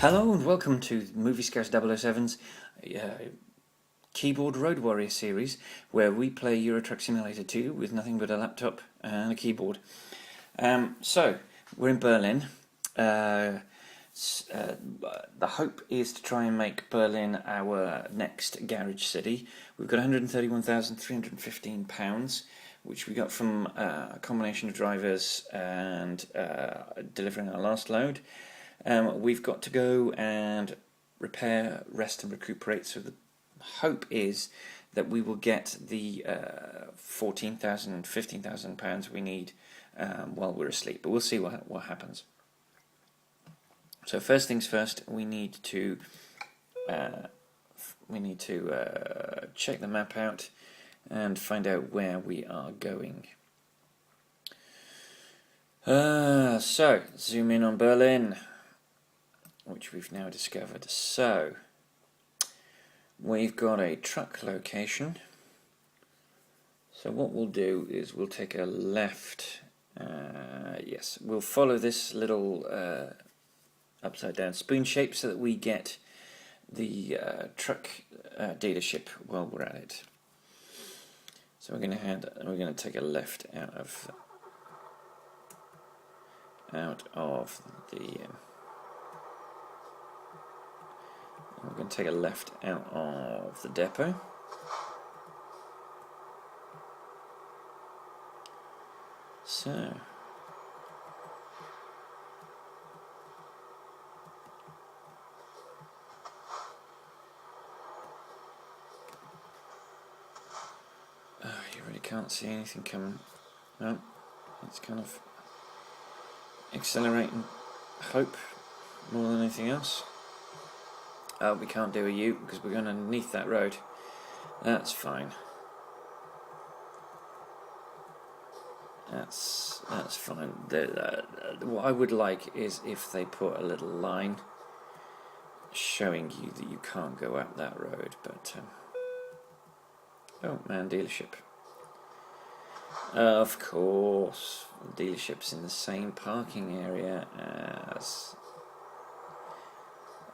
Hello and welcome to Movie Scouse 007's Keyboard Road Warrior series, where we play Euro Truck Simulator 2 with nothing but a laptop and a keyboard. So, we're in Berlin. The hope is to try and make Berlin our next garage city. We've got £131,315, which we got from a combination of drivers and delivering our last load. We've got to go and repair, rest and recuperate, so the hope is that we will get the £14,000, £15,000 we need while we're asleep, but we'll see what happens. So first things first, we need to check the map out and find out where we are going. So, zoom in on Berlin, which we've now discovered. So, we've got a truck location. So what we'll do is we'll take a left. Yes, we'll follow this little upside down spoon shape so that we get the truck dealership while we're at it. So we're going to take a left out of the. We're going to take a left out of the depot. So, you really can't see anything coming. No, it's kind of accelerating hope more than anything else. Oh, we can't do a U because we're going underneath that road. That's fine. That's fine. What I would like is if they put a little line showing you that you can't go up that road. But oh man, dealership. Of course, the dealership's in the same parking area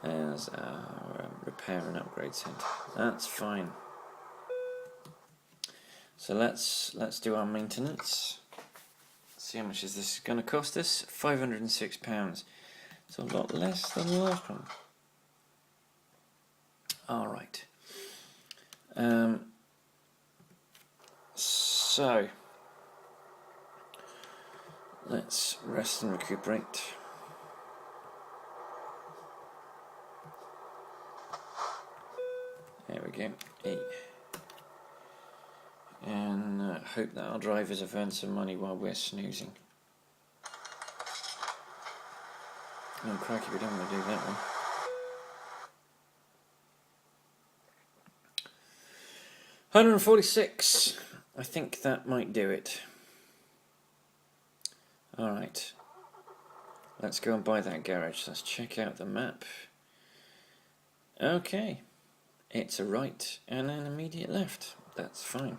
as our repair and upgrade centre. That's fine. So let's do our maintenance. See how much is this going to cost us? £506. It's a lot less than the last one. All right. So let's rest and recuperate. There we go. 8. And hope that our drivers have earned some money while we're snoozing. Oh crikey, we don't want to do that one. £146. I think that might do it. Alright. Let's go and buy that garage. Let's check out the map. Okay. It's a right and an immediate left. That's fine.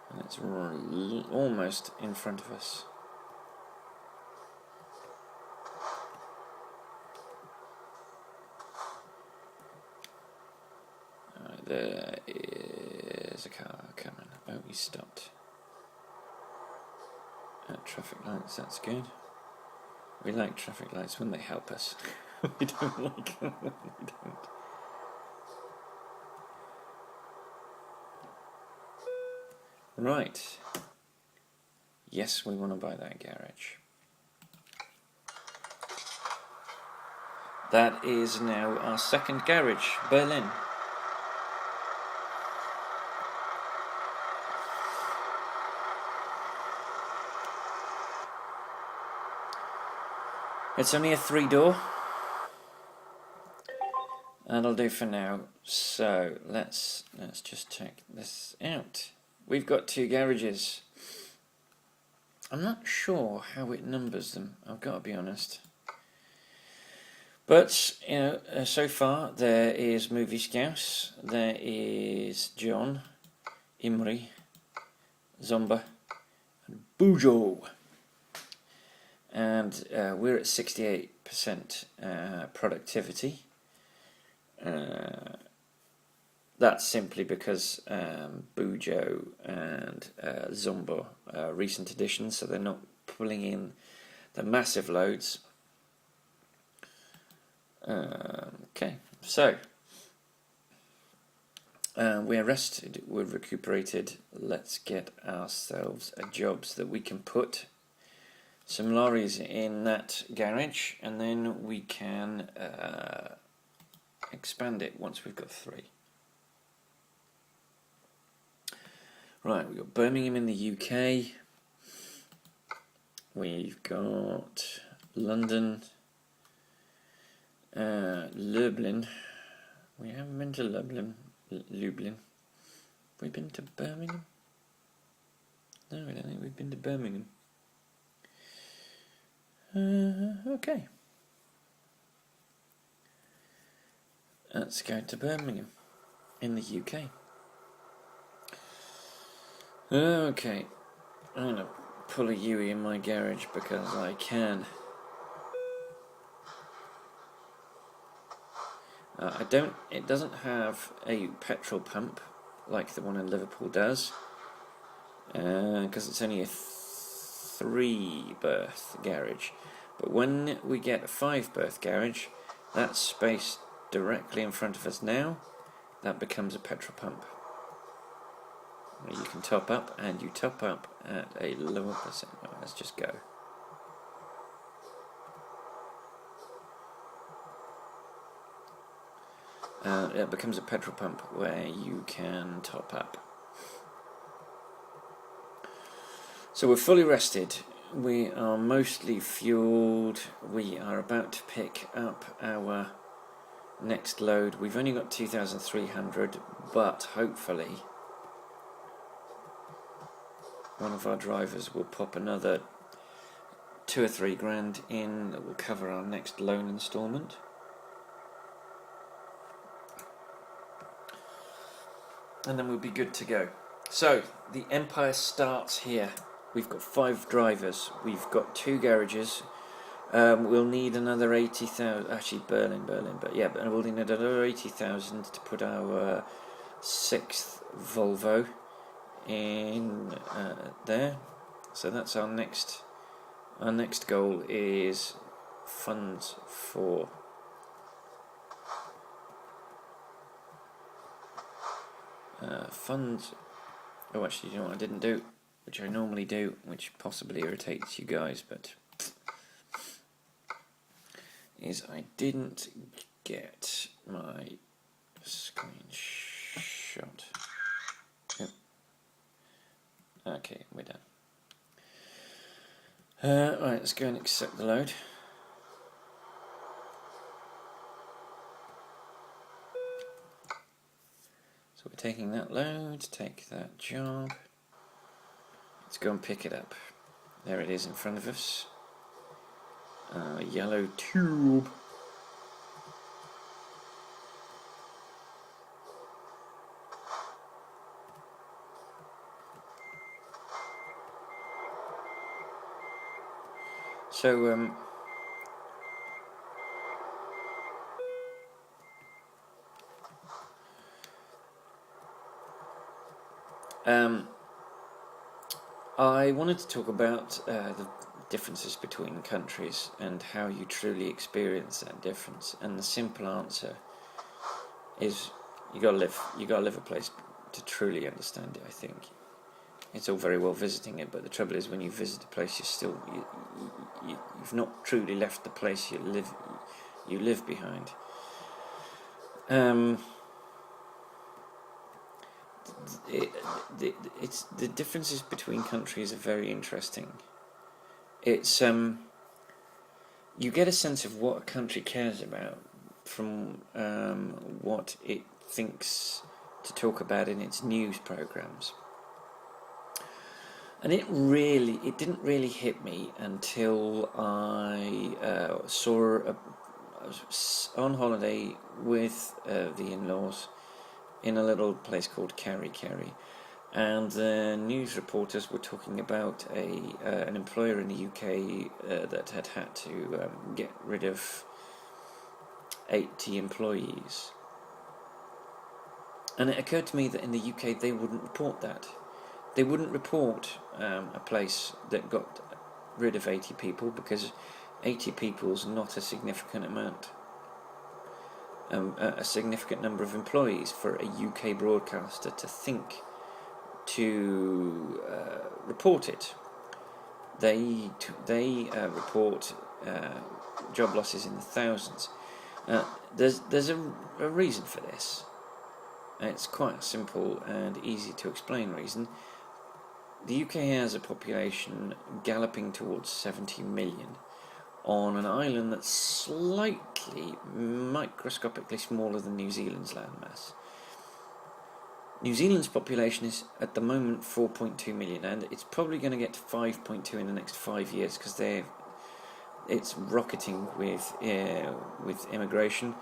And it's almost in front of us. There is a car coming. Oh, he stopped. Traffic lights, that's good. We like traffic lights when they help us. We don't like them when they don't. Right. Yes, we want to buy that garage. That is now our second garage, Berlin. It's only a 3-door. That'll do for now. So let's just check this out. We've got 2 garages. I'm not sure how it numbers them, I've got to be honest. But, you know, so far there is Movie Scouse, there is John, Imri, Zomba, and Bujo. and we're at 68% productivity. That's simply because Bujo and Zombo are recent additions, so they're not pulling in the massive loads. Okay, so we're rested, we're recuperated. Let's get ourselves a jobs that we can put some lorries in that garage, and then we can expand it once we've got 3. Right, we've got Birmingham in the UK, we've got London, Lublin. We haven't been to Lublin. Have we been to Birmingham? No, I don't think we've been to Birmingham. Okay. Let's go to Birmingham in the UK. Okay, I'm going to pull a Yui in my garage because I can. It doesn't have a petrol pump like the one in Liverpool does, because it's only a 3-berth garage. But when we get a 5-berth garage, that space directly in front of us now, that becomes a petrol pump. You can top up, and you top up at a lower percent. Oh, let's just go. It becomes a petrol pump where you can top up. So we're fully rested. We are mostly fueled. We are about to pick up our next load. We've only got 2,300, but hopefully one of our drivers will pop another 2 or 3 grand in that will cover our next loan instalment. And then we'll be good to go. So the empire starts here. We've got 5 drivers. We've got 2 garages. We'll need another 80,000. Actually, Berlin. But yeah, but we'll need another 80,000 to put our 6th Volvo in there. So that's our next. Our next goal is funds for. Funds. Oh, actually, you know what I didn't do, which I normally do, which possibly irritates you guys, but is I didn't get my screenshot. Yep. Okay, we're done. Right, let's go and accept the load. So we're taking that load, take that job. Let's go and pick it up. There it is in front of us. Yellow tube. So I wanted to talk about the differences between countries and how you truly experience that difference. And the simple answer is you gotta live a place to truly understand it. I think it's all very well visiting it, but the trouble is when you visit a place, you've not truly left the place you live behind. It's the differences between countries are very interesting. It's you get a sense of what a country cares about from what it thinks to talk about in its news programs. And it didn't really hit me until I I was on holiday with the in-laws in a little place called Kerry. and the news reporters were talking about an employer in the UK that had to get rid of 80 employees. And it occurred to me that in the UK they wouldn't report that. They wouldn't report a place that got rid of 80 people, because 80 people is not a significant amount, a significant number of employees for a UK broadcaster to think to report it. They report job losses in the thousands. There's a reason for this. It's quite a simple and easy to explain reason. The UK has a population galloping towards 70 million on an island that's slightly, microscopically smaller than New Zealand's landmass. New Zealand's population is at the moment 4.2 million, and it's probably going to get to 5.2 in the next 5 years, because it's rocketing with immigration.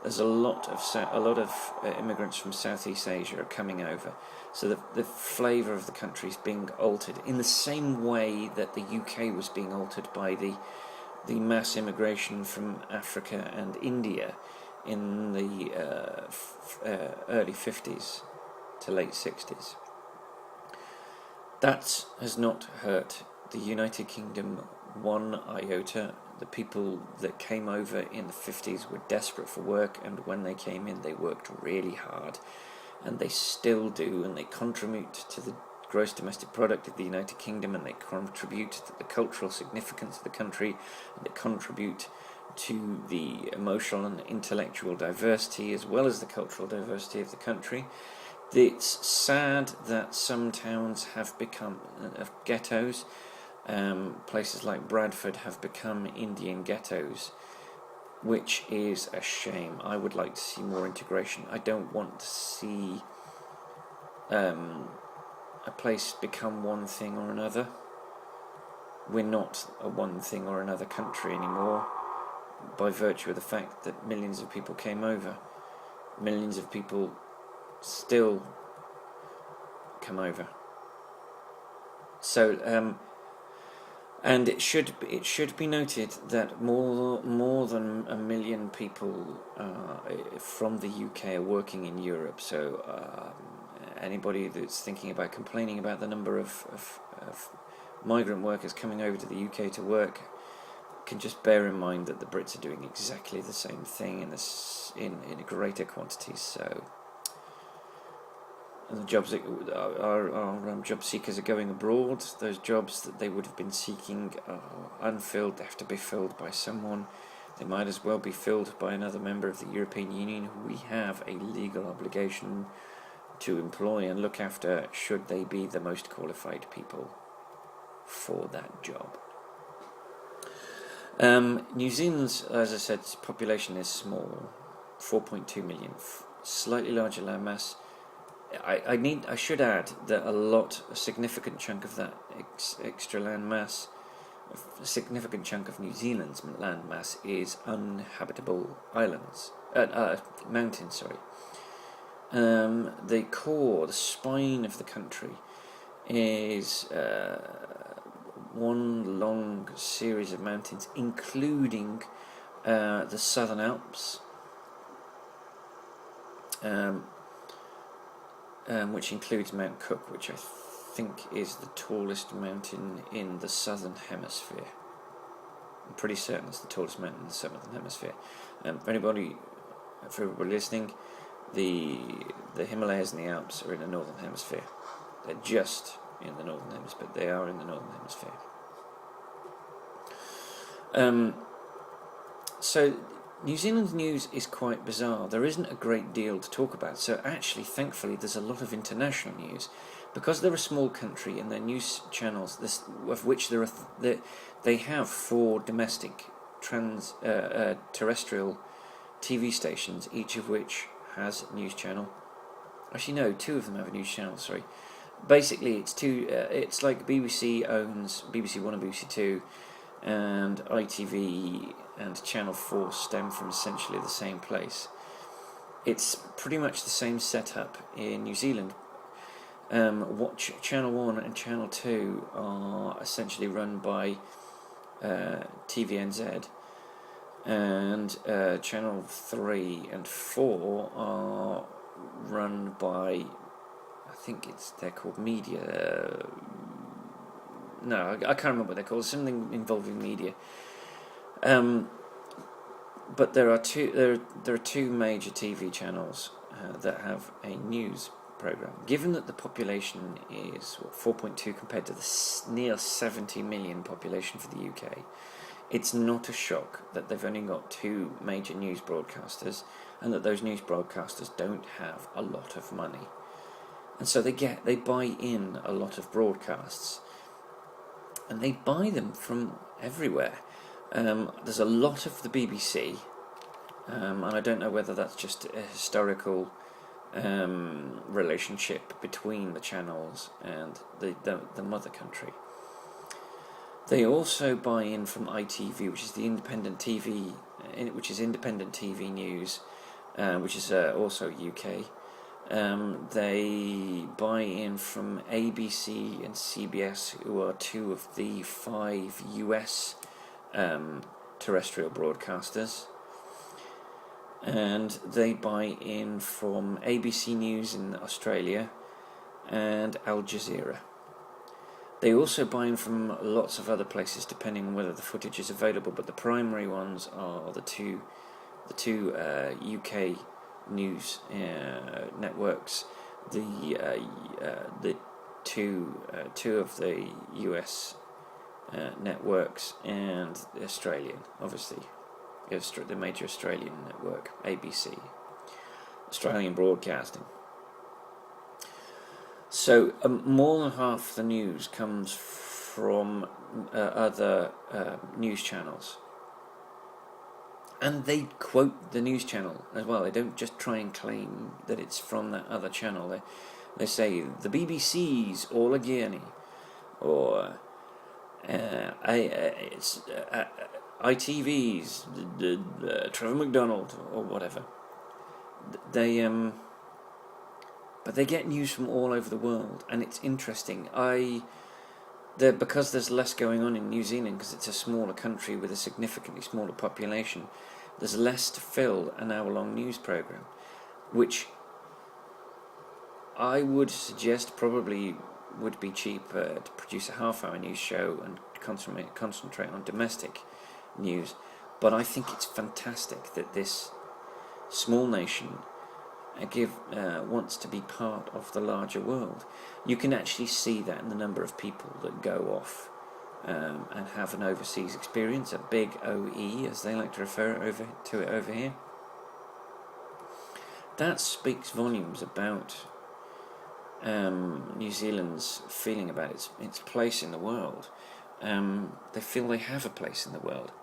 There's a lot of immigrants from Southeast Asia are coming over, so the flavour of the country is being altered in the same way that the UK was being altered by the mass immigration from Africa and India in the early 50s to late 60s. That has not hurt the United Kingdom one iota. The people that came over in the 50s were desperate for work, and when they came in they worked really hard, and they still do, and they contribute to the gross domestic product of the United Kingdom, and they contribute to the cultural significance of the country, and they contribute to the emotional and intellectual diversity as well as the cultural diversity of the country. It's sad that some towns have become ghettos. Places like Bradford have become Indian ghettos, which is a shame. I would like to see more integration. I don't want to see a place become one thing or another. We're not a one thing or another country anymore, by virtue of the fact that millions of people came over. Millions of people still come over. So, and it should be noted that more than 1 million people from the UK are working in Europe. So anybody that's thinking about complaining about the number of migrant workers coming over to the UK to work can just bear in mind that the Brits are doing exactly the same thing in greater quantities. So. And the jobs that our job seekers are going abroad. Those jobs that they would have been seeking are unfilled. They have to be filled by someone. They might as well be filled by another member of the European Union, who we have a legal obligation to employ and look after, should they be the most qualified people for that job. New Zealand's, as I said, population is small, 4.2 million, slightly larger landmass. I should add that a significant chunk of that extra land mass, a significant chunk of New Zealand's land mass is uninhabitable islands, mountains. Sorry. The core, the spine of the country, is one long series of mountains, including the Southern Alps. Which includes Mount Cook, which I think is the tallest mountain in the southern hemisphere. I'm pretty certain it's the tallest mountain in the southern hemisphere. For everybody listening, the Himalayas and the Alps are in the northern hemisphere. They're just in the northern hemisphere, but they are in the northern hemisphere. So New Zealand's news is quite bizarre. There isn't a great deal to talk about, so actually, thankfully, there's a lot of international news. Because they're a small country and their news channels, of which they have 4 domestic terrestrial TV stations, each of which has a news channel. Actually, no, 2 of them have a news channel, sorry. Basically, it's like BBC owns BBC 1 and BBC 2, and ITV and Channel 4 stem from essentially the same place. It's pretty much the same setup in New Zealand. Channel 1 and Channel 2 are essentially run by TVNZ, and Channel 3 and 4 are run by, I think they're called Media. No, I can't remember what they're called. Something involving media. But there are two major TV channels that have a news program. Given that the population is 4.2 compared to the near 70 million population for the UK, it's not a shock that they've only got two major news broadcasters, and that those news broadcasters don't have a lot of money, and so they buy in a lot of broadcasts, and they buy them from everywhere. There's a lot of the BBC, and I don't know whether that's just a historical relationship between the channels and the mother country. They also buy in from ITV, which is the independent TV, independent TV news, which is also UK. They buy in from ABC and CBS, who are two of the 5 US terrestrial broadcasters, and they buy in from ABC News in Australia and Al Jazeera. They also buy in from lots of other places, depending on whether the footage is available, but the primary ones are the two UK news networks, the two of the US networks, and the Australian, obviously, the major Australian network, ABC, Australian Broadcasting. So more than half the news comes from other news channels, and they quote the news channel as well. They don't just try and claim that it's from that other channel. They say the BBC's All Guinea, or it's ITV's Trevor McDonald, or whatever. But they get news from all over the world, and it's interesting. Because there's less going on in New Zealand, because it's a smaller country with a significantly smaller population, there's less to fill an hour-long news program, which I would suggest probably would be cheaper to produce a half-hour news show and concentrate on domestic news. But I think it's fantastic that this small nation wants to be part of the larger world. You can actually see that in the number of people that go off and have an overseas experience, a big OE, as they like to refer to it over here. That speaks volumes about New Zealand's feeling about its place in the world. They feel they have a place in the world.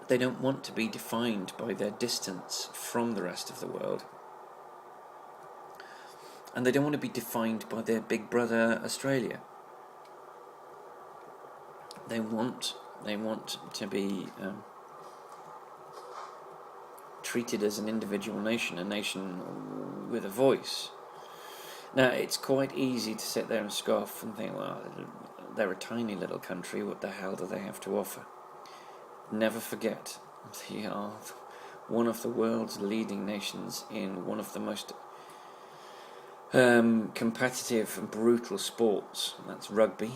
They don't want to be defined by their distance from the rest of the world, and they don't want to be defined by their big brother Australia. They want to be treated as an individual nation, a nation with a voice. Now, it's quite easy to sit there and scoff and think, well, they're a tiny little country, what the hell do they have to offer? Never forget, they are one of the world's leading nations in one of the most competitive and brutal sports, that's rugby.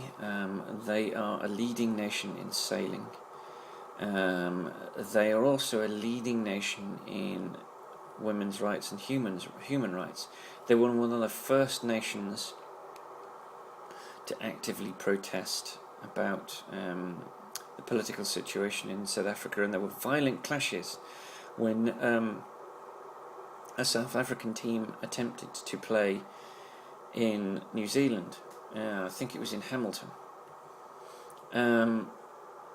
They are a leading nation in sailing. They are also a leading nation in women's rights and human rights. They were one of the first nations to actively protest about the political situation in South Africa, and there were violent clashes when a South African team attempted to play in New Zealand. I think it was in Hamilton.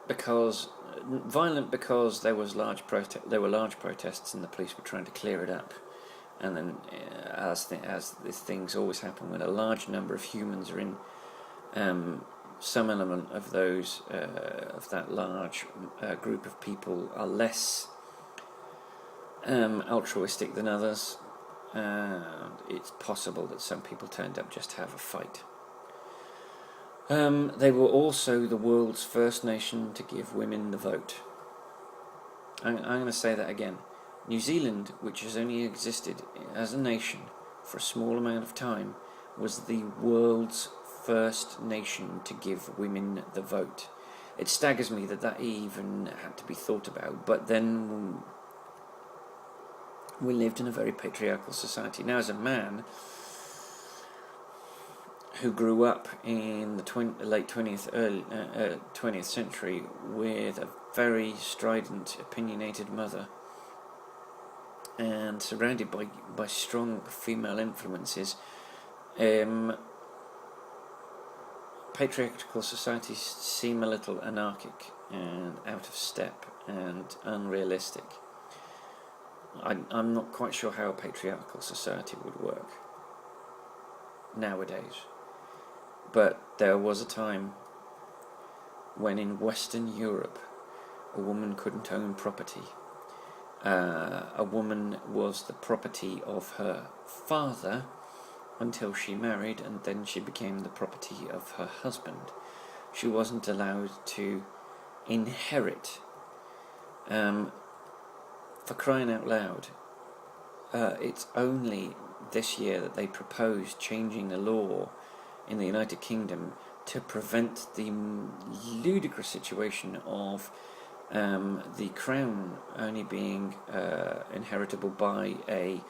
Because there were large protests, and the police were trying to clear it up. And then, as these things always happen, when a large number of humans are in some element of those of that large group of people are less altruistic than others, and it's possible that some people turned up just to have a fight. They were also the world's first nation to give women the vote. I'm going to say that again. New Zealand, which has only existed as a nation for a small amount of time, was the world's first nation to give women the vote. It staggers me that that even had to be thought about, but then we lived in a very patriarchal society. Now, as a man who grew up in the late 20th century with a very strident, opinionated mother, and surrounded by strong female influences, patriarchal societies seem a little anarchic and out of step and unrealistic. I'm not quite sure how a patriarchal society would work nowadays, but there was a time when in Western Europe a woman couldn't own property. A woman was the property of her father until she married, and then she became the property of her husband. She wasn't allowed to inherit. For crying out loud, it's only this year that they proposed changing the law in the United Kingdom to prevent the ludicrous situation of the crown only being inheritable by a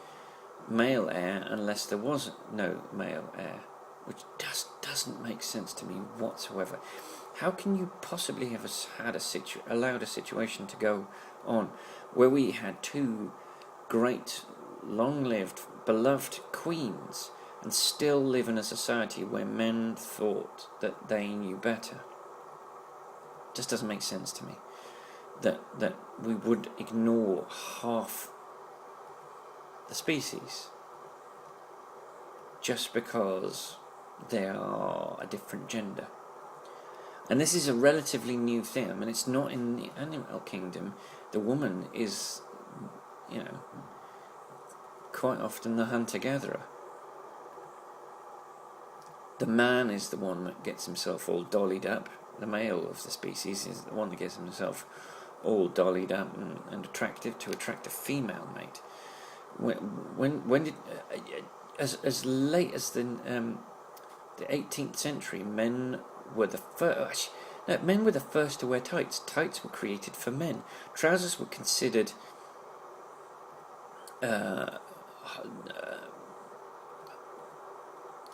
male heir unless there was no male heir, which just doesn't make sense to me whatsoever. How can you possibly have allowed a situation to go on where we had two great, long-lived, beloved queens and still live in a society where men thought that they knew better? Just doesn't make sense to me. That we would ignore half the species just because they are a different gender. And this is a relatively new thing. I mean, it's not in the animal kingdom. The woman is, quite often the hunter-gatherer. The man is the one that gets himself all dollied up. The male of the species is the one that gets himself all dollied up and attractive to attract a female mate. When did as late as the 18th century, men were the first. No, men were the first to wear tights. Tights were created for men. Trousers were considered a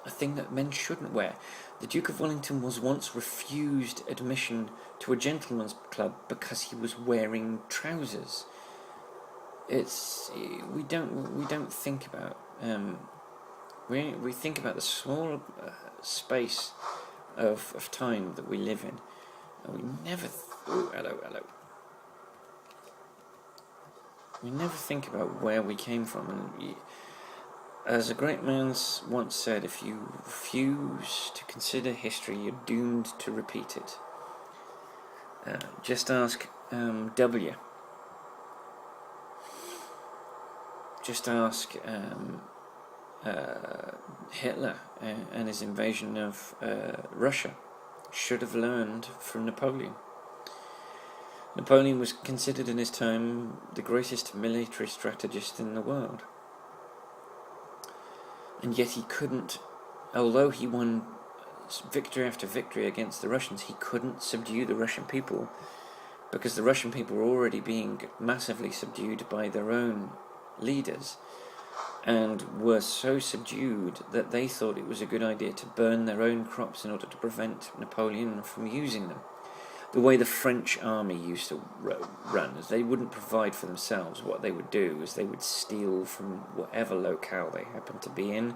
thing that men shouldn't wear. The Duke of Wellington was once refused admission to a gentleman's club because he was wearing trousers. We don't think about we think about the small space of time that we live in, and we never we never think about where we came from. And as a great man once said, if you refuse to consider history, you're doomed to repeat it. Just ask W. Just ask Hitler and his invasion of Russia. Should have learned from Napoleon. Napoleon was considered in his time the greatest military strategist in the world. And yet he couldn't, although he won victory after victory against the Russians, he couldn't subdue the Russian people because the Russian people were already being massively subdued by their own leaders, and were so subdued that they thought it was a good idea to burn their own crops in order to prevent Napoleon from using them. The way the French army used to run is they wouldn't provide for themselves. What they would do is they would steal from whatever locale they happened to be in.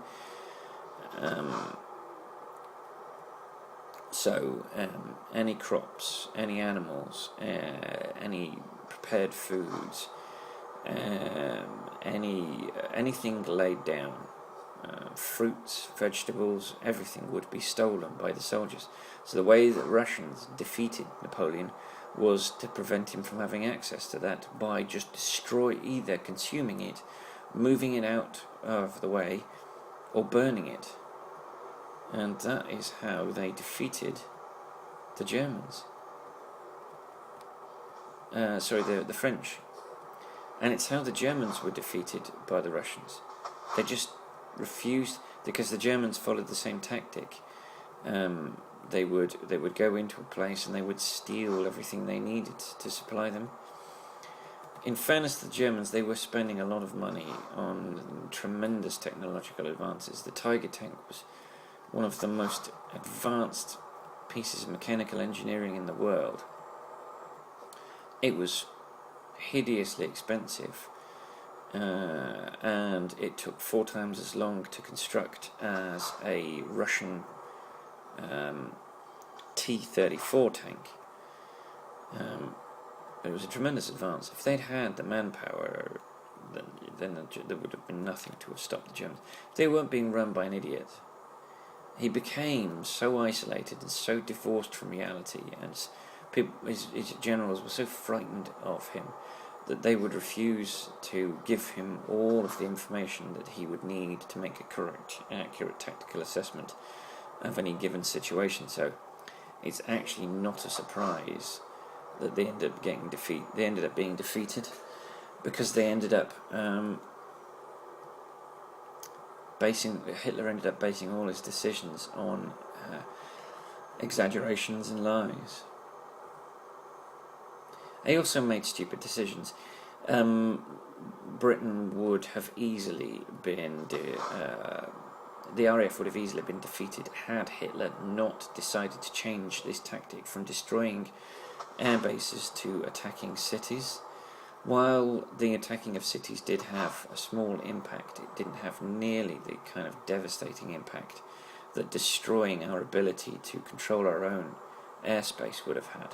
So any crops, any animals, any prepared foods, anything laid down, fruits, vegetables, everything would be stolen by the soldiers. So the way that Russians defeated Napoleon was to prevent him from having access to that by just either consuming it moving it out of the way, or burning it. And that is how they defeated the Germans. The French. And it's how the Germans were defeated by the Russians. They just refused, because the Germans followed the same tactic. They would go into a place and they would steal everything they needed to supply them. In fairness to the Germans, they were spending a lot of money on tremendous technological advances. The Tiger tank was one of the most advanced pieces of mechanical engineering in the world. It was hideously expensive, and it took 4 times as long to construct as a Russian T-34 tank. It was a tremendous advance. If they'd had the manpower, then there would have been nothing to have stopped the Germans. They weren't being run by an idiot. He became so isolated and so divorced from reality, and his generals were so frightened of him that they would refuse to give him all of the information that he would need to make a correct, accurate tactical assessment of any given situation. So it's actually not a surprise that they ended up being defeated, because they ended up Hitler ended up basing all his decisions on exaggerations and lies. He also made stupid decisions. Britain would have easily been the RAF would have easily been defeated had Hitler not decided to change this tactic from destroying air bases to attacking cities. While the attacking of cities did have a small impact, it didn't have nearly the kind of devastating impact that destroying our ability to control our own airspace would have had.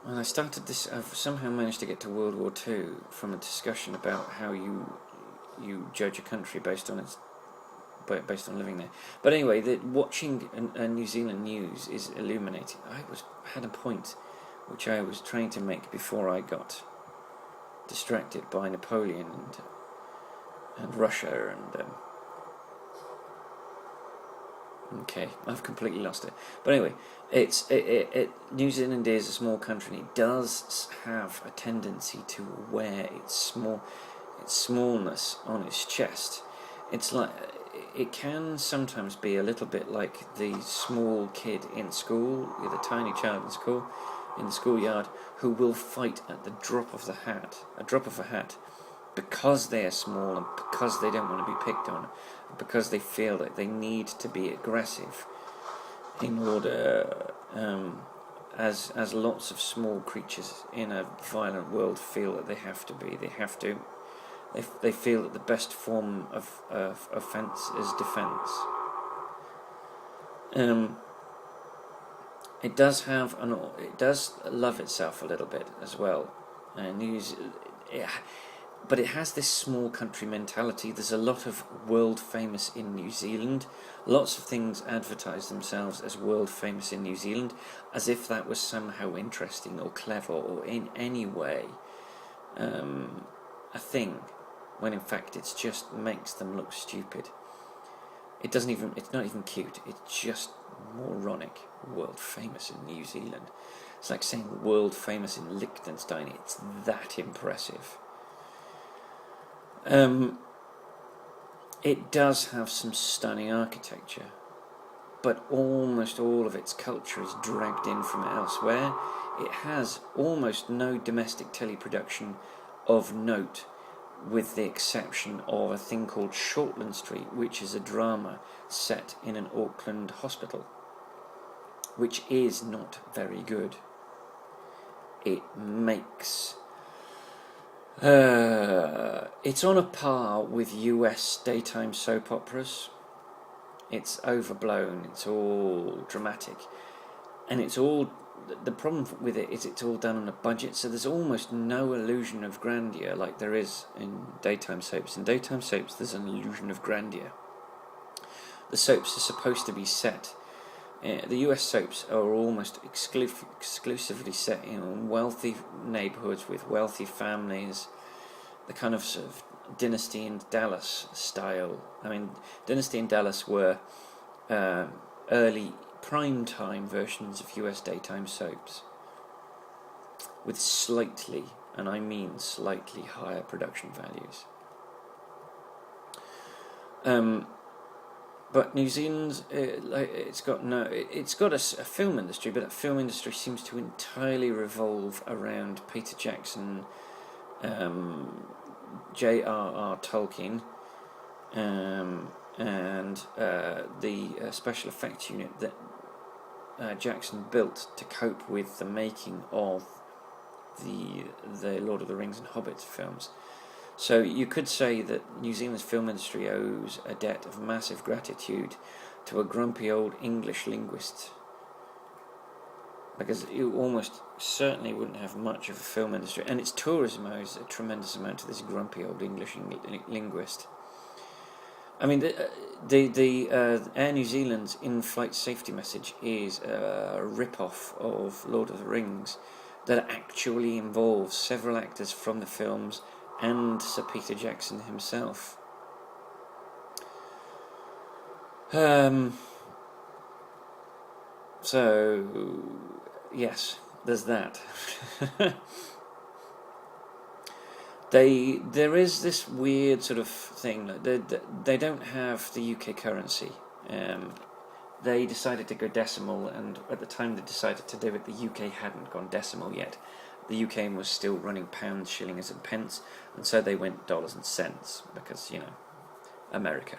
When I started this, I've somehow managed to get to World War II from a discussion about how you judge a country based on living there. But anyway, watching New Zealand news is illuminating. I had a point which I was trying to make before I got distracted by Napoleon and Russia and. Okay, I've completely lost it. But anyway, New Zealand is a small country, and it does have a tendency to wear its smallness on its chest. It's like it can sometimes be a little bit like the small kid in school, the tiny child in school, in the schoolyard, who will fight at the drop of a hat, because they are small and because they don't want to be picked on, because they feel that they need to be aggressive in order, as lots of small creatures in a violent world feel that they have to be. They feel that the best form of offence is defence. It does love itself a little bit as well, but it has this small country mentality. There's a lot of world famous in New Zealand. Lots of things advertise themselves as world famous in New Zealand, as if that was somehow interesting or clever or in any way a thing, when in fact it just makes them look stupid. It's not even cute, it's just moronic. World famous in New Zealand. It's like saying world famous in Liechtenstein. It's that impressive. It does have some stunning architecture, but almost all of its culture is dragged in from elsewhere. It has almost no domestic teleproduction of note, with the exception of a thing called Shortland Street, which is a drama set in an Auckland hospital, which is not very good. It makes... it's on a par with US daytime soap operas. It's overblown, it's all dramatic, and it's all... The problem with it is it's all done on a budget, so there's almost no illusion of grandeur like there is in daytime soaps. In daytime soaps there's an illusion of grandeur. The soaps are supposed to be set The US soaps are almost exclusively set in wealthy neighbourhoods with wealthy families, the kind of sort of Dynasty in Dallas style. I mean, Dynasty and Dallas were early prime time versions of US daytime soaps with slightly, and I mean slightly, higher production values. But New Zealand, it's got a film industry, but that film industry seems to entirely revolve around Peter Jackson, J.R.R. Tolkien, and the special effects unit that Jackson built to cope with the making of the Lord of the Rings and Hobbit films. So you could say that New Zealand's film industry owes a debt of massive gratitude to a grumpy old English linguist, because you almost certainly wouldn't have much of a film industry, and its tourism owes a tremendous amount to this grumpy old English linguist. I mean, the Air New Zealand's in-flight safety message is a rip-off of Lord of the Rings that actually involves several actors from the films and Sir Peter Jackson himself. So, yes, there's that. There is this weird sort of thing. They don't have the UK currency. They decided to go decimal, and at the time they decided to do it, the UK hadn't gone decimal yet. The UK was still running pounds, shillings, and pence, and so they went dollars and cents because, America.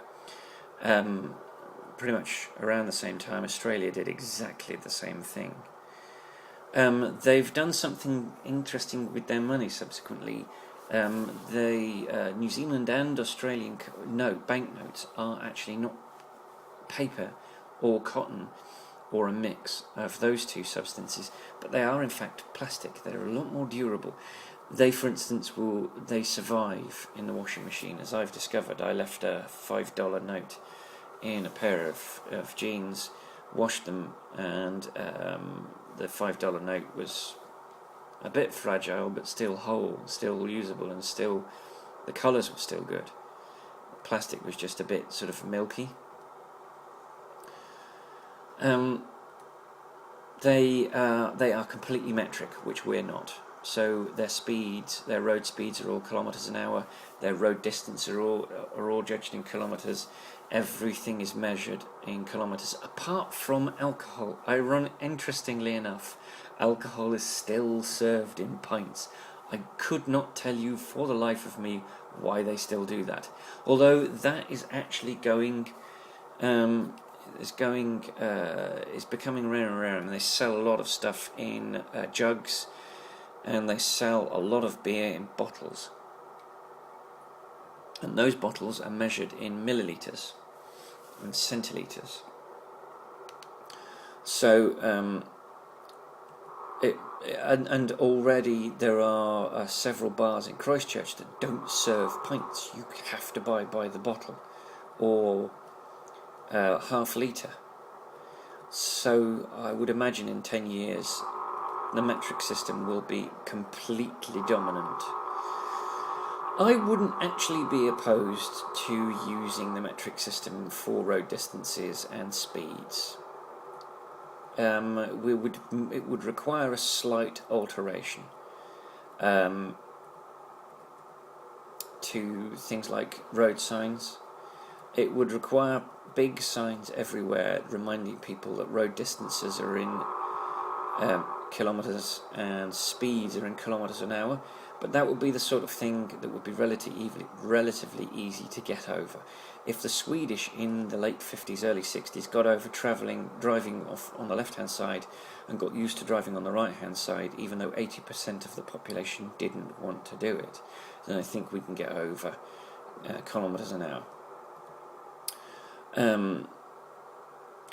Pretty much around the same time, Australia did exactly the same thing. They've done something interesting with their money subsequently. The New Zealand and Australian banknotes are actually not paper or cotton or a mix of those two substances, but they are in fact plastic. They're a lot more durable. They, for instance, they survive in the washing machine. As I've discovered, I left a $5 note in a pair of jeans, washed them, and the $5 note was a bit fragile, but still whole, still usable, and still the colours were still good. The plastic was just a bit sort of milky. They are completely metric, which we're not. So their road speeds are all kilometres an hour. Their road distance are all judged in kilometres. Everything is measured in kilometres, apart from alcohol. Interestingly enough, alcohol is still served in pints. I could not tell you for the life of me why they still do that. Although that is actually is becoming rarer and rarer, and they sell a lot of stuff in jugs, and they sell a lot of beer in bottles, and those bottles are measured in millilitres and centilitres. So and already there are several bars in Christchurch that don't serve pints. You have to buy by the bottle or half litre. So I would imagine in 10 years the metric system will be completely dominant. I wouldn't actually be opposed to using the metric system for road distances and speeds. It would require a slight alteration to things like road signs. It would require big signs everywhere reminding people that road distances are in kilometres and speeds are in kilometres an hour, but that would be the sort of thing that would be relatively easy to get over. If the Swedish in the late 50s, early 60s got over driving off on the left-hand side and got used to driving on the right-hand side, even though 80% of the population didn't want to do it, then I think we can get over kilometres an hour.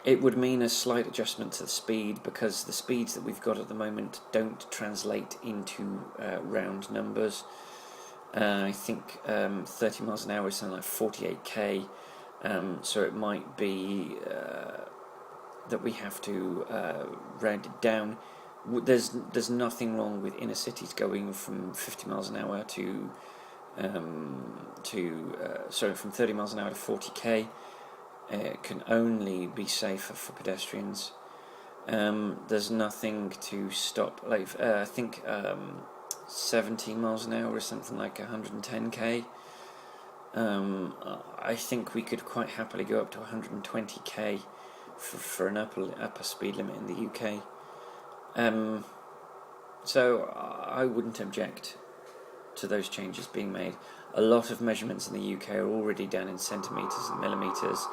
It would mean a slight adjustment to the speed, because the speeds that we've got at the moment don't translate into round numbers. I think 30 miles an hour is something like 48k, so it might be that we have to round it down. There's nothing wrong with inner cities going from 50 miles an hour to from 30 miles an hour to 40k. It can only be safer for pedestrians. There's nothing to stop. Like I think 70 miles an hour is something like 110k. I think we could quite happily go up to 120k for an upper speed limit in the UK. So I wouldn't object to those changes being made. A lot of measurements in the UK are already done in centimetres and millimetres,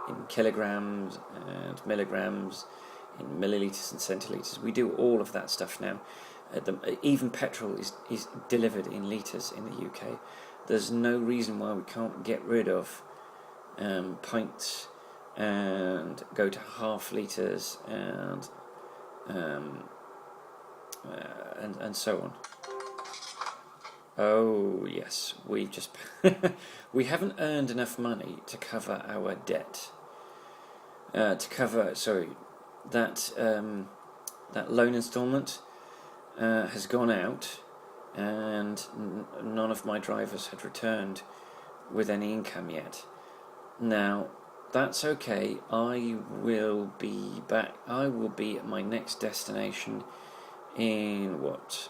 in kilograms and milligrams, in millilitres and centilitres. We do all of that stuff now. Even petrol is delivered in litres in the UK. There's no reason why we can't get rid of pints and go to half litres and so on. Oh yes, we've just we haven't earned enough money to cover our debt. That loan instalment has gone out, and none of my drivers had returned with any income yet. Now that's okay. I will be back. I will be at my next destination in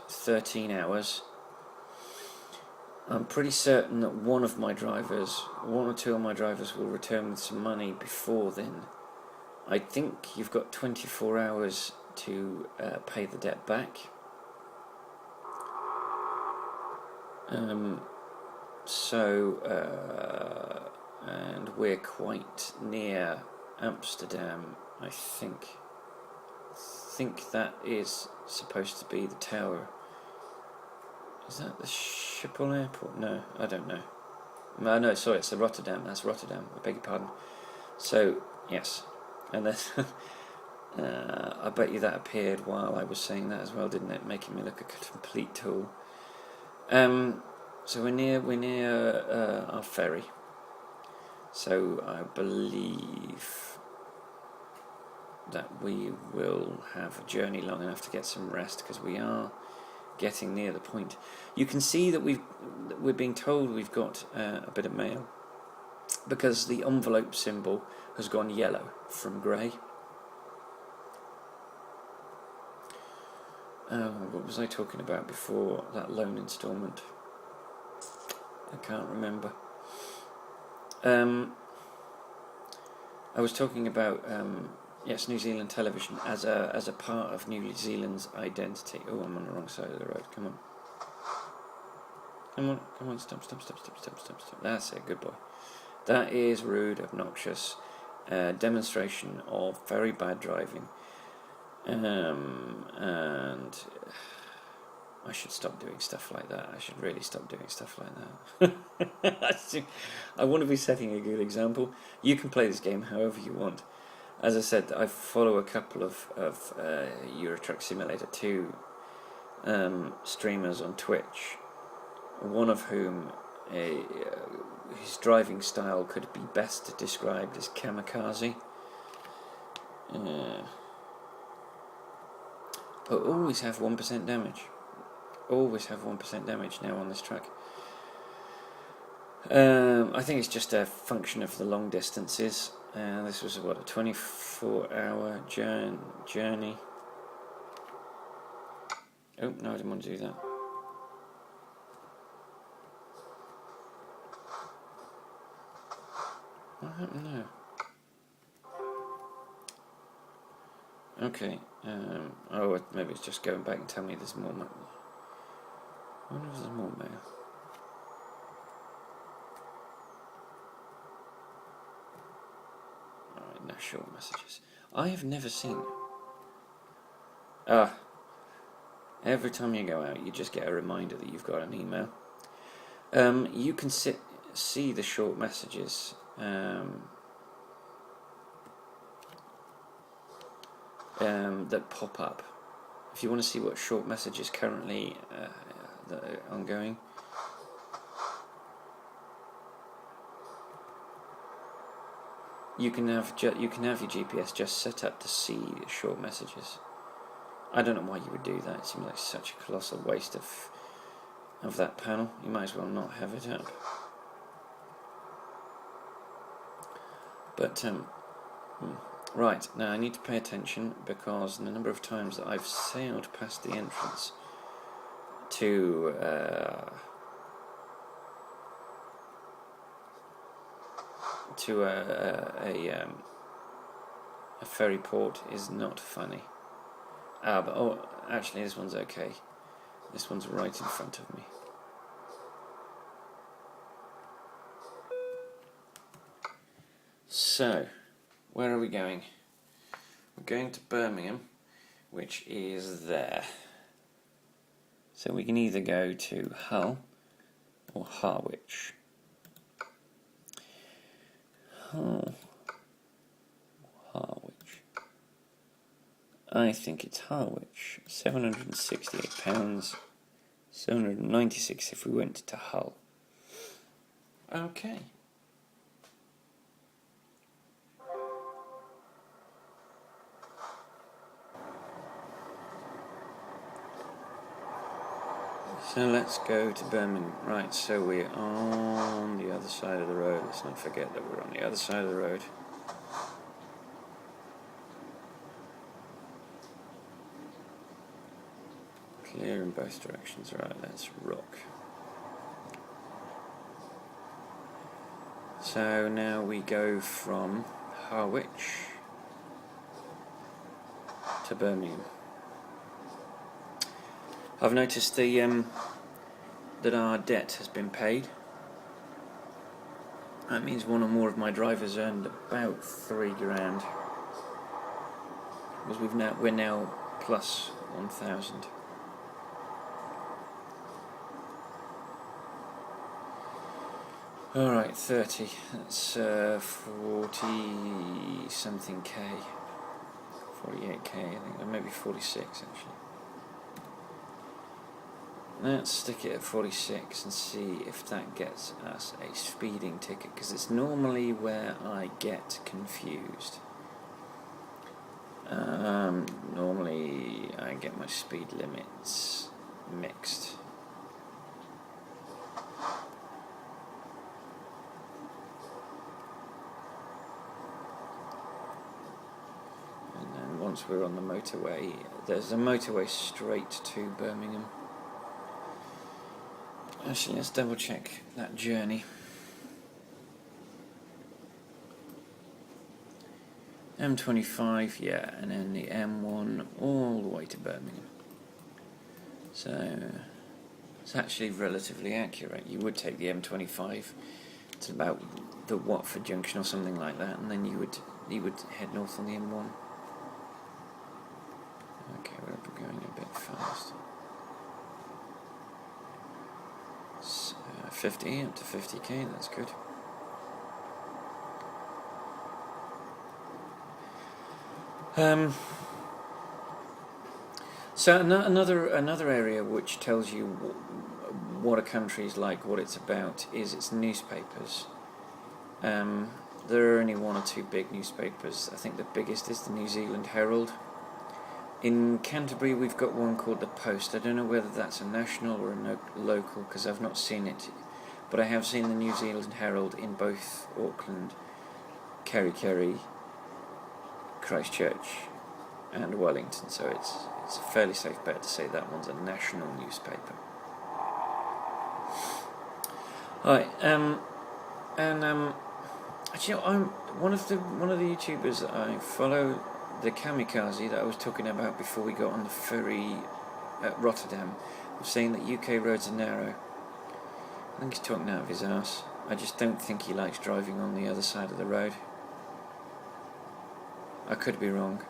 13 hours. I'm pretty certain that one or two of my drivers will return with some money before then. I think you've got 24 hours to pay the debt back. And we're quite near Amsterdam, I think. That is supposed to be the tower. Is that the Schiphol airport? No, I don't know. No, sorry, it's the Rotterdam. That's Rotterdam. I beg your pardon. So yes, and then I bet you that appeared while I was saying that as well, didn't it? Making me look a complete tool. So we're near our ferry. So I believe that we will have a journey long enough to get some rest, because we are getting near the point. You can see that we're being told we've got a bit of mail, because the envelope symbol has gone yellow from grey. What was I talking about before that loan instalment? I can't remember. I was talking about New Zealand television as a part of New Zealand's identity. Oh, I'm on the wrong side of the road. Come on, stop. That's it, good boy. That is rude, obnoxious, demonstration of very bad driving. And I should stop doing stuff like that. I should really stop doing stuff like that. I want to be setting a good example. You can play this game however you want. As I said, I follow a couple of Euro Truck Simulator 2 streamers on Twitch, one of whom his driving style could be best described as kamikaze. But always have 1% damage. Always have 1% damage now on this track. I think it's just a function of the long distances. This was a 24-hour journey. Oh no, I didn't want to do that. What happened now? Okay. Maybe it's just going back and telling me there's more mail. I wonder if there's more mail. Alright, now short messages. I have never seen... every time you go out, you just get a reminder that you've got an email. You can see the short messages. That pop up. If you want to see what short messages currently that are ongoing. you can have your GPS just set up to see short messages. I don't know why you would do that. It seems like such a colossal waste of that panel. You might as well not have it up. But right, now I need to pay attention because the number of times that I've sailed past the entrance to a ferry port is not funny. But actually this one's okay. This one's right in front of me. So, where are we going? We're going to Birmingham, which is there. So we can either go to Hull or Harwich. Hull, Harwich. I think it's Harwich. £768, 796 if we went to Hull. Okay. So let's go to Birmingham. Right, so we're on the other side of the road. Let's not forget that we're on the other side of the road. Clear in both directions. Right, let's rock. So now we go from Harwich to Birmingham. I've noticed that our debt has been paid. That means one or more of my drivers earned about £3,000, because we're now plus 1,000. All right, 30. That's 40 something k, 48k, I think, or maybe 46 actually. Let's stick it at 46 and see if that gets us a speeding ticket, because it's normally where I get confused. Normally I get my speed limits mixed. And then once we're on the motorway, there's a motorway straight to Birmingham. Actually, let's double check that journey. M25, yeah, and then the M1 all the way to Birmingham. So it's actually relatively accurate. You would take the M25 to about the Watford Junction or something like that, and then you would head north on the M1. Okay, we're going a bit fast. 50 up to 50k, that's good. So another area which tells you what a country is like, what it's about, is its newspapers. There are only one or two big newspapers. I think the biggest is the New Zealand Herald. In Canterbury we've got one called the Post. I don't know whether that's a national or a local, because I've not seen it, but I have seen the New Zealand Herald in both Auckland, Kerry, Christchurch and Wellington, so it's a fairly safe bet to say that one's a national newspaper. Right, actually, I'm one of the YouTubers that I follow, the kamikaze that I was talking about before we got on the ferry at Rotterdam, was saying that UK roads are narrow. I think he's talking out of his arse. I just don't think he likes driving on the other side of the road. I could be wrong.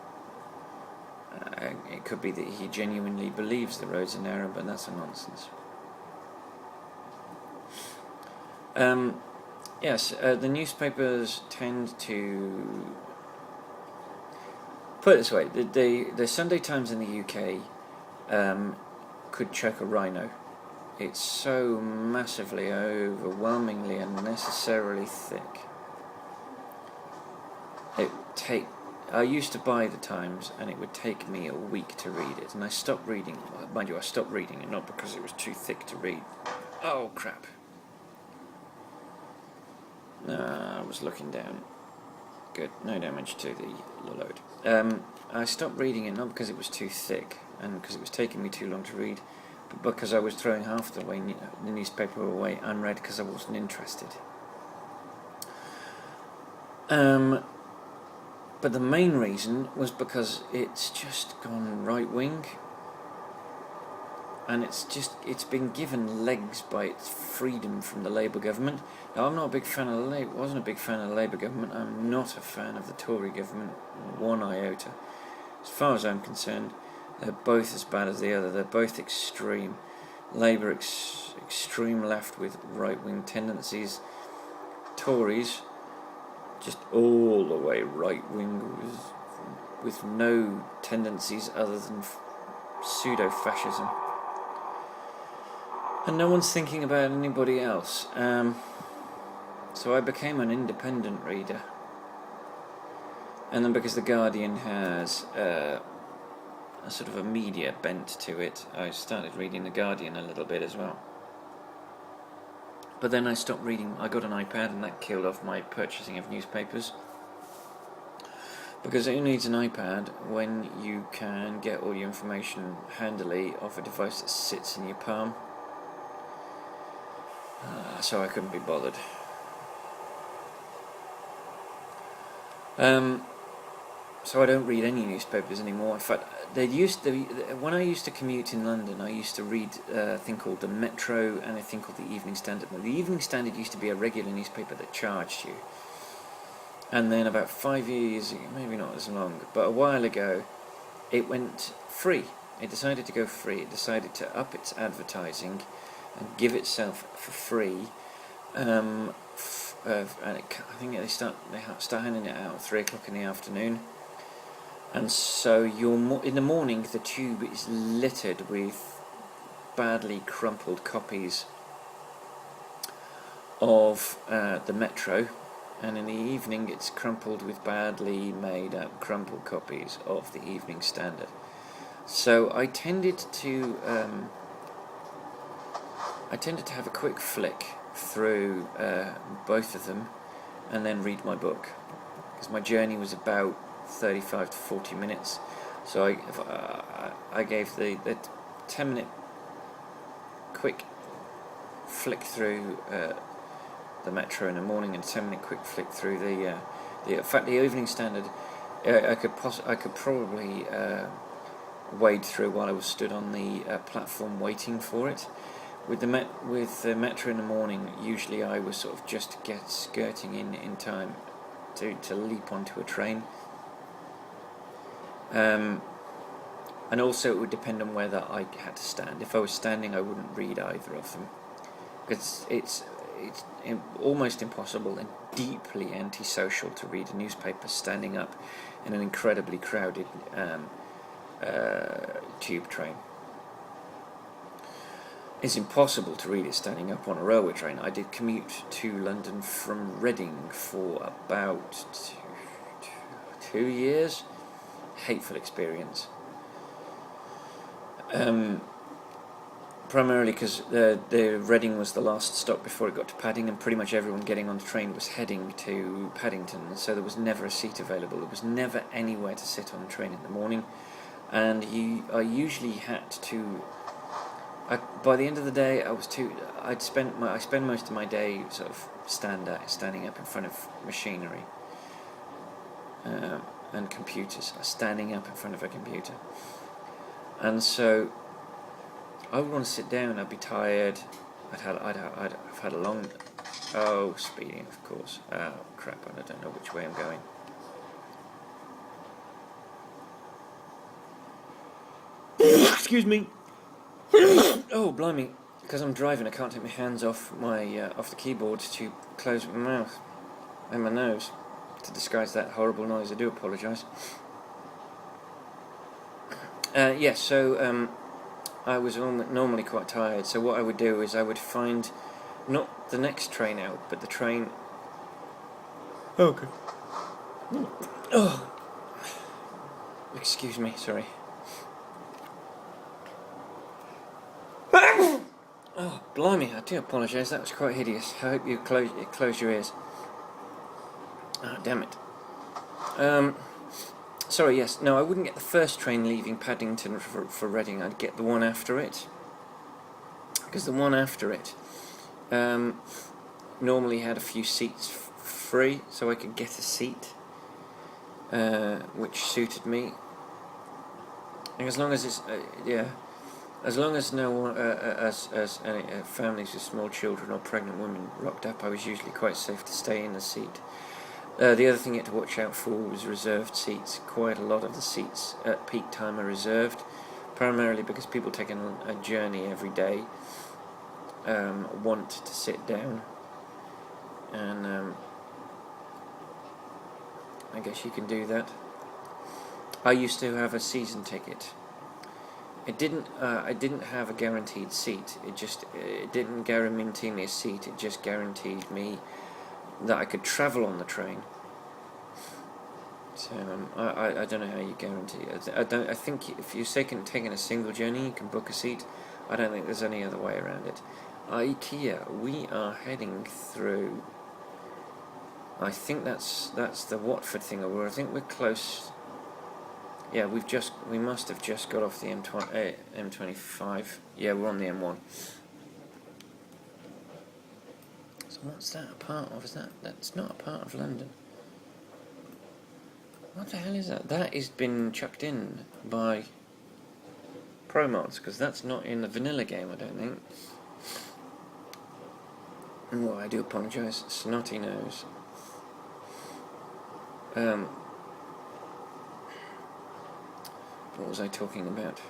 It could be that he genuinely believes the roads are narrow, but that's a nonsense. Yes, the newspapers tend to... Put it this way, the Sunday Times in the UK could chuck a rhino. It's so massively, overwhelmingly, unnecessarily thick. I used to buy the Times, and it would take me a week to read it, and I stopped reading. Mind you, I stopped reading it not because it was too thick to read. Oh crap! I was looking down. Good, no damage to the load. I stopped reading it not because it was too thick, and because it was taking me too long to read, but because I was throwing half the newspaper away unread because I wasn't interested. But the main reason was because it's just gone right wing, and it's been given legs by its freedom from the Labour government. Now, I'm not a big fan of wasn't a big fan of the Labour government. I'm not a fan of the Tory government, one iota. As far as I'm concerned, they're both as bad as the other. They're both extreme. Labour extreme left with right-wing tendencies. Tories just all the way right-wing with no tendencies other than pseudo-fascism. And no one's thinking about anybody else. So I became an independent reader. And then because The Guardian has a sort of a media bent to it, I started reading The Guardian a little bit as well. But then I stopped reading. I got an iPad, and that killed off my purchasing of newspapers. Because who needs an iPad when you can get all your information handily off a device that sits in your palm? So I couldn't be bothered. So I don't read any newspapers anymore. In fact, when I used to commute in London, I used to read a thing called the Metro and a thing called the Evening Standard. Now, the Evening Standard used to be a regular newspaper that charged you. And then about 5 years, maybe not as long, but a while ago, it went free. It decided to go free. It decided to up its advertising and give itself for free. And I think they start handing it out at 3 o'clock in the afternoon. And so in the morning, the tube is littered with badly crumpled copies of the Metro, and in the evening it's crumpled with badly made up crumpled copies of the Evening Standard. So I tended to have a quick flick through both of them and then read my book, because my journey was about 35 to 40 minutes. So I gave the 10-minute quick flick through the Metro in the morning, and 10-minute quick flick through in fact the Evening Standard. I could probably wade through while I was stood on the platform waiting for it. With the Metro in the morning, usually I was sort of just skirting in time to leap onto a train. And also it would depend on whether I had to stand. If I was standing, I wouldn't read either of them, because it's almost impossible and deeply antisocial to read a newspaper standing up in an incredibly crowded tube train. It's impossible to read it standing up on a railway train. I did commute to London from Reading for about 2 years. Hateful experience. Primarily because the Reading was the last stop before it got to Paddington, and pretty much everyone getting on the train was heading to Paddington, so there was never a seat available. There was never anywhere to sit on the train in the morning, and I usually had to. By the end of the day, I spend most of my day sort of standing up in front of machinery and computers, standing up in front of a computer, and so I would want to sit down. I'd be tired. I've had a long. Oh, speeding, of course. Oh crap! I don't know which way I'm going. Excuse me. Oh, blimey! Because I'm driving, I can't take my hands off the keyboard to close my mouth and my nose to disguise that horrible noise. I do apologise. Yes. So I was normally quite tired. So what I would do is I would find not the next train out, but the train. Okay. Oh, excuse me, sorry. Oh, blimey, I do apologise, that was quite hideous. I hope you close your ears. Ah, damn it. Sorry, yes, no, I wouldn't get the first train leaving Paddington for Reading, I'd get the one after it. Because the one after it normally had a few seats free, so I could get a seat, which suited me. And as long as it's, as long as no one, as any families with small children or pregnant women rocked up, I was usually quite safe to stay in the seat. The other thing you had to watch out for was reserved seats. Quite a lot of the seats at peak time are reserved, primarily because people taking a journey every day want to sit down, and I guess you can do that. I used to have a season ticket. It didn't. I didn't have a guaranteed seat. It didn't guarantee me a seat. It just guaranteed me that I could travel on the train. So I don't know how you guarantee it. I think if you're taking a single journey, you can book a seat. I don't think there's any other way around it. IKEA. We are heading through. I think that's the Watford thing. I think we're close. Yeah, we must have just got off the M25. Yeah, we're on the M1. So what's that a part of? That's not a part of London. What the hell is that? That has been chucked in by ProMods, because that's not in the vanilla game, I don't think. Well, I do apologise. Snotty nose. What was I talking about?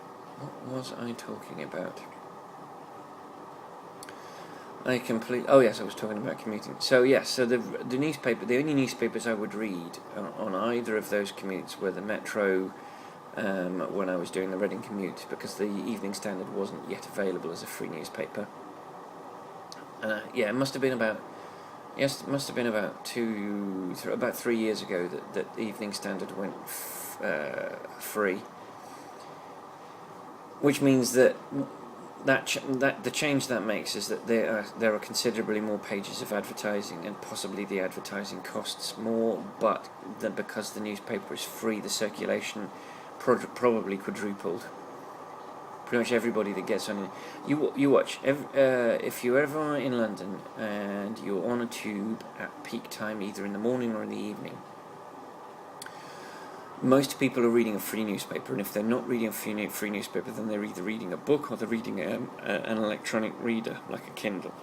Oh yes, I was talking about commuting. So yes, so the only newspapers I would read on either of those commutes were the Metro, when I was doing the Reading commute, because the Evening Standard wasn't yet available as a free newspaper. Yeah, it must have been about 3 years ago that the Evening Standard went free, which means that the change that makes is that there are considerably more pages of advertising, and possibly the advertising costs more, but because the newspaper is free, the circulation probably quadrupled. Pretty much everybody that gets on, you watch. If you're ever in London and you're on a tube at peak time, either in the morning or in the evening, most people are reading a free newspaper, and if they're not reading a free newspaper, then they're either reading a book or they're reading an electronic reader, like a Kindle.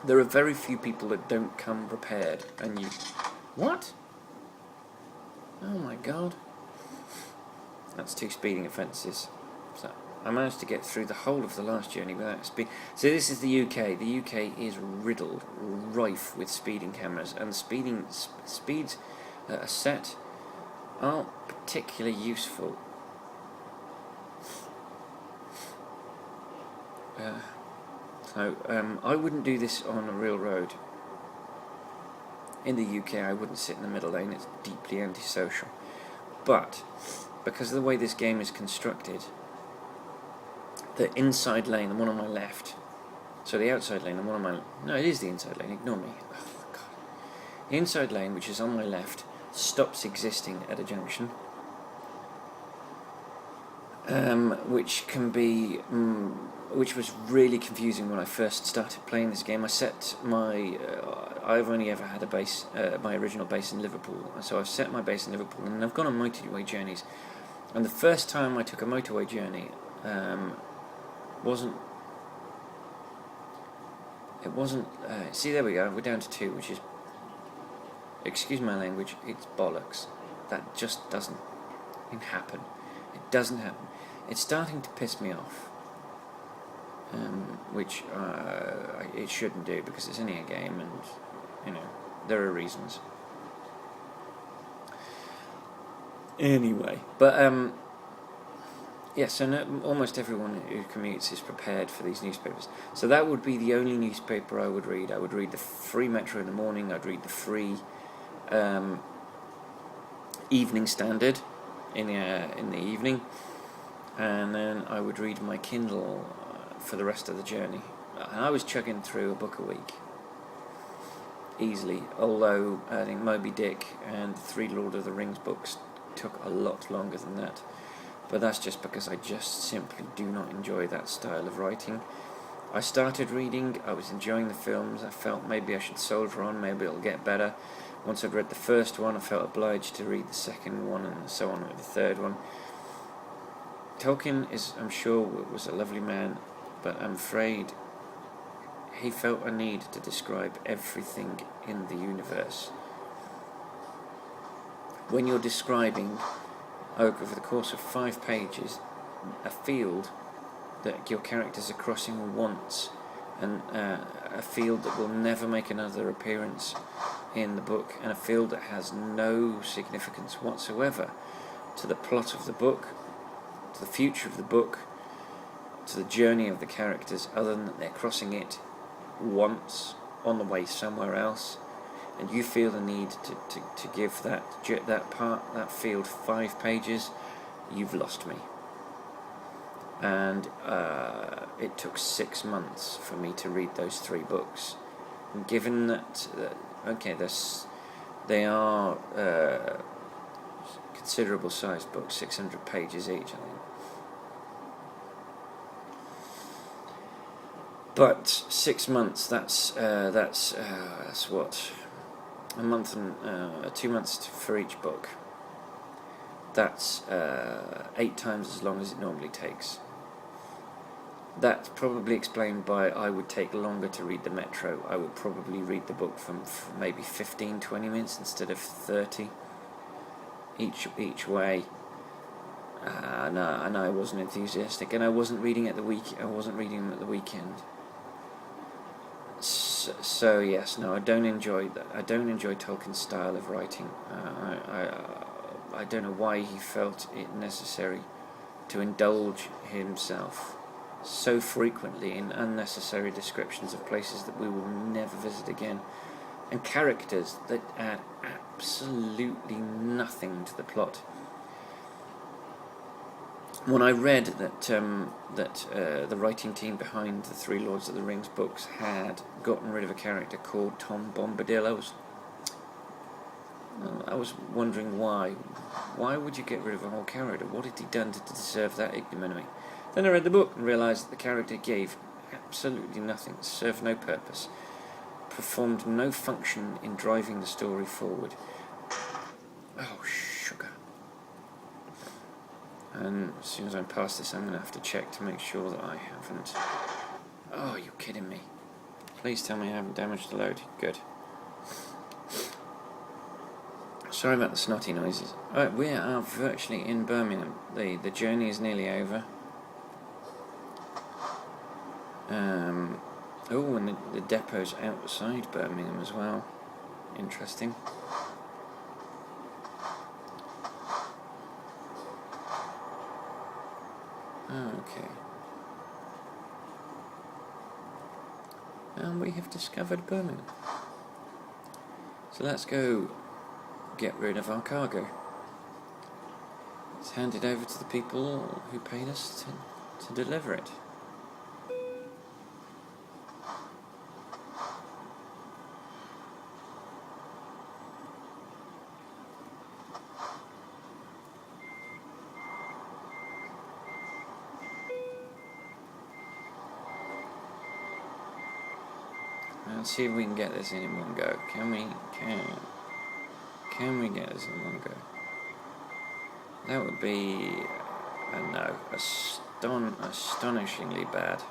There are very few people that don't come prepared, and you... What? Oh my god. That's 2 speeding offences. So I managed to get through the whole of the last journey without speed. So this is the UK. The UK is rife with speeding cameras, and the speeds are set aren't particularly useful. I wouldn't do this on a real road. In the UK, I wouldn't sit in the middle lane. It's deeply antisocial. But because of the way this game is constructed, the inside lane, the one on my left, so the outside lane, the one on my... No, it is the inside lane, ignore me. Oh, God. The inside lane, which is on my left, stops existing at a junction, which can be... which was really confusing when I first started playing this game. I set my... I've only ever had a base, my original base in Liverpool, so I've set my base in Liverpool, and I've gone on motorway journeys. And the first time I took a motorway journey, wasn't... see, there we go, we're down to 2, which is... Excuse my language, it's bollocks. That just doesn't happen. It doesn't happen. It's starting to piss me off. Which it shouldn't do, because it's only a game, and, you know, there are reasons. Anyway, but yeah, so almost everyone who commutes is prepared for these newspapers. So that would be the only newspaper I would read. I would read the free Metro in the morning. I'd read the free Evening Standard in the evening, and then I would read my Kindle for the rest of the journey. And I was chugging through a book a week easily, although I think Moby Dick and the 3 Lord of the Rings books took a lot longer than that. But that's just because I just simply do not enjoy that style of writing. I started reading, I was enjoying the films, I felt maybe I should soldier on, maybe it'll get better. Once I'd read the first one, I felt obliged to read the second one, and so on with the third one. Tolkien I'm sure, was a lovely man, but I'm afraid he felt a need to describe everything in the universe. When you're describing, over the course of 5 pages, a field that your characters are crossing once, and a field that will never make another appearance in the book, and a field that has no significance whatsoever to the plot of the book, to the future of the book, to the journey of the characters, other than that they're crossing it once on the way somewhere else, and you feel the need to give that field 5 pages, you've lost me. And it took 6 months for me to read those 3 books. And given that, they are considerable sized books, 600 pages each, I think. But 6 months, that's what, a month and 2 months for each book. That's 8 times as long as it normally takes. That's probably explained by I would take longer to read the Metro. I would probably read the book from maybe 15-20 minutes instead of 30 each way. And I wasn't enthusiastic, and I wasn't reading at the reading them at the weekend. So yes, no, I don't enjoy that. I don't enjoy Tolkien's style of writing. I don't know why he felt it necessary to indulge himself so frequently in unnecessary descriptions of places that we will never visit again, and characters that add absolutely nothing to the plot. When I read that the writing team behind the 3 Lords of the Rings books had gotten rid of a character called Tom Bombadil, I was wondering why. Why would you get rid of a whole character? What had he done to deserve that ignominy? Then I read the book and realised that the character gave absolutely nothing, served no purpose, performed no function in driving the story forward. Oh, sugar. And as soon as I'm past this, I'm going to have to check to make sure that I haven't... Oh, you're kidding me. Please tell me I haven't damaged the load. Good. Sorry about the snotty noises. Alright, we are virtually in Birmingham. The journey is nearly over. Oh, and the depot's outside Birmingham as well. Interesting. Okay. And we have discovered Birmingham. So let's go get rid of our cargo. Let's hand it over to the people who paid us to deliver it. Let's see if we can get this in one go. Can we get this in one go? That would be no, astonishingly bad.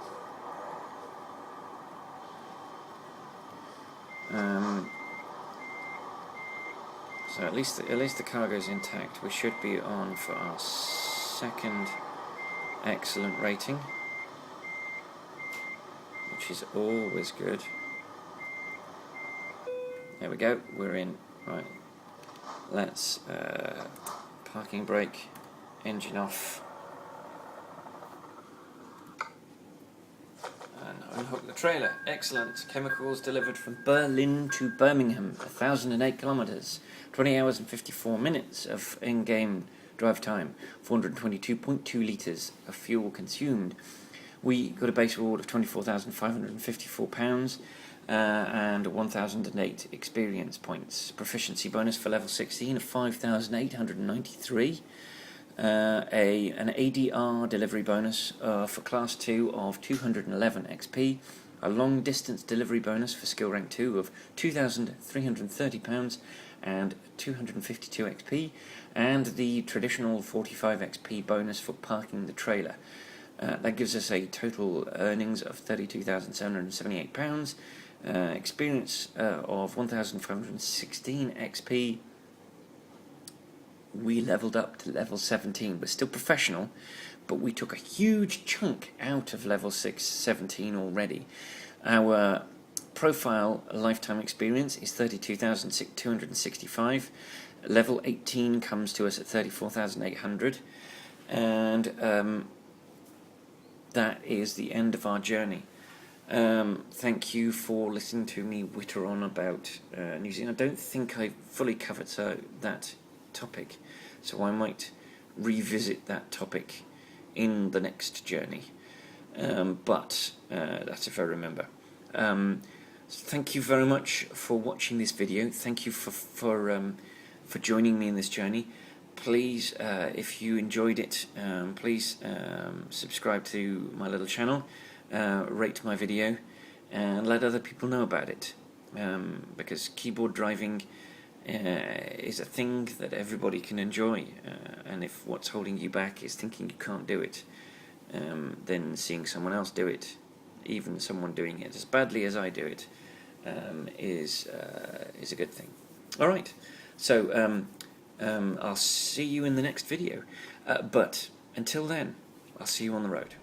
So at least the cargo's intact. We should be on for our second excellent rating, which is always good. There we go, we're in. Right, let's parking brake, engine off, and unhook the trailer. Excellent. Chemicals delivered from Berlin to Birmingham, 1,008 kilometres, 20 hours and 54 minutes of in-game drive time, 422.2 litres of fuel consumed. We got a base reward of £24,554 and 1,008 experience points. Proficiency bonus for level 16 of 5,893. An ADR delivery bonus for class 2 of 211 XP. A long distance delivery bonus for skill rank 2 of £2,330 and 252 XP, and the traditional 45 XP bonus for parking the trailer. That gives us a total earnings of £32,778, experience of 1,516 XP. We leveled up to level 17. We're still professional, but we took a huge chunk out of level 17 already. Our profile lifetime experience is 32,265. Level 18 comes to us at 34,800, and that is the end of our journey. Thank you for listening to me witter on about New Zealand. I don't think I fully covered that topic, so I might revisit that topic in the next journey, but that's if I remember. Thank you very much for watching this video. Thank you for joining me in this journey. Please, if you enjoyed it, please subscribe to my little channel, rate my video, and let other people know about it, because keyboard driving is a thing that everybody can enjoy, and if what's holding you back is thinking you can't do it, then seeing someone else do it, even someone doing it as badly as I do it, is a good thing. Alright, so I'll see you in the next video, but until then, I'll see you on the road.